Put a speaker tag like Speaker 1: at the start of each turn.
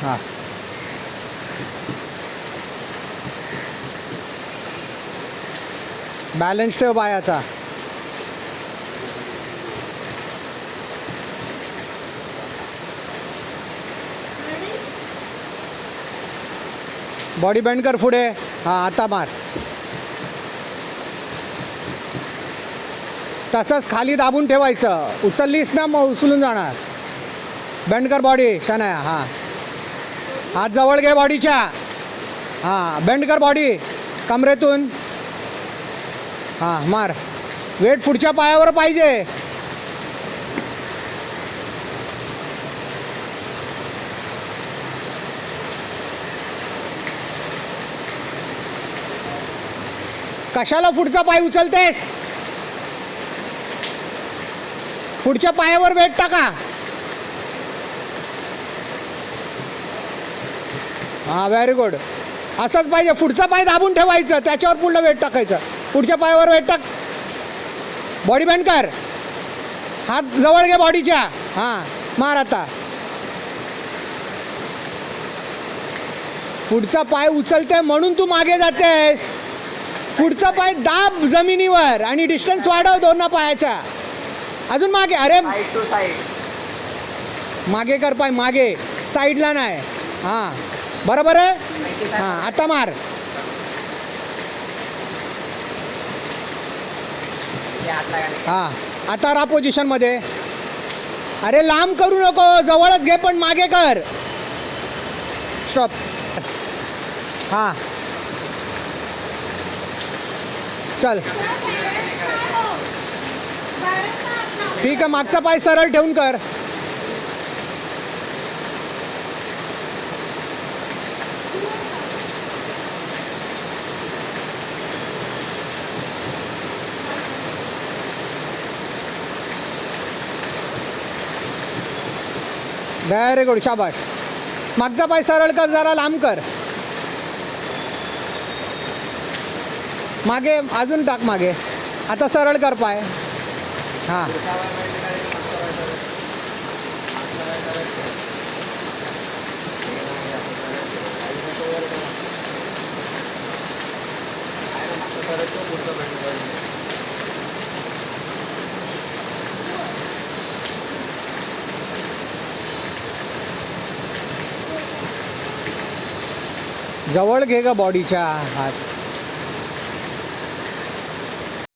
Speaker 1: हां बॅलन्स ठेव पायाचा. बॉडी बेंड कर पुढे. हां आता मार. तसंच खाली दाबून ठेवायचं. उचललीस ना मग उचलून जाणार. बेंड कर बॉडी शनाया. हां हात जवळ घे बॉडीच्या. हां बेंड कर बॉडी कमरेतून. हां मार. वेट पुढच्या पायावर पाहिजे. कशाला पुढचा पाय उचलतेस. पुढच्या पायावर वेट टाका. हां व्हेरी गुड. असंच पाहिजे. पुढचा पाय दाबून ठेवायचं त्याच्यावर पूर्ण वेट टाकायचं. पुढच्या पायावर वेट टाक. बॉडी बेंड कर. हात जवळ घे बॉडीच्या. हां मार आता. पुढचा पाय उचलते म्हणून तू मागे जातेस. पुढचा पाय दाब जमिनीवर आणि डिस्टन्स वाढव दोन पायाच्या. अजून मागे. अरे मागे कर पाय मागे साईडला नाही. हां बरोबर आहे. हां आता मार. हां आता राहा पोझिशनमध्ये. अरे लांब करू नको जवळच घे पण मागे कर. स्टॉप. हां चल ठीक आहे. मागचा पाय सरळ ठेवून कर. व्हेरी गुड शाबाश. मागचा पाय सरळ कर जरा लांब कर. मागे अजून टाक मागे. आता सरळ कर पाय. हां जवळ घे ग बॉडीच्या हात.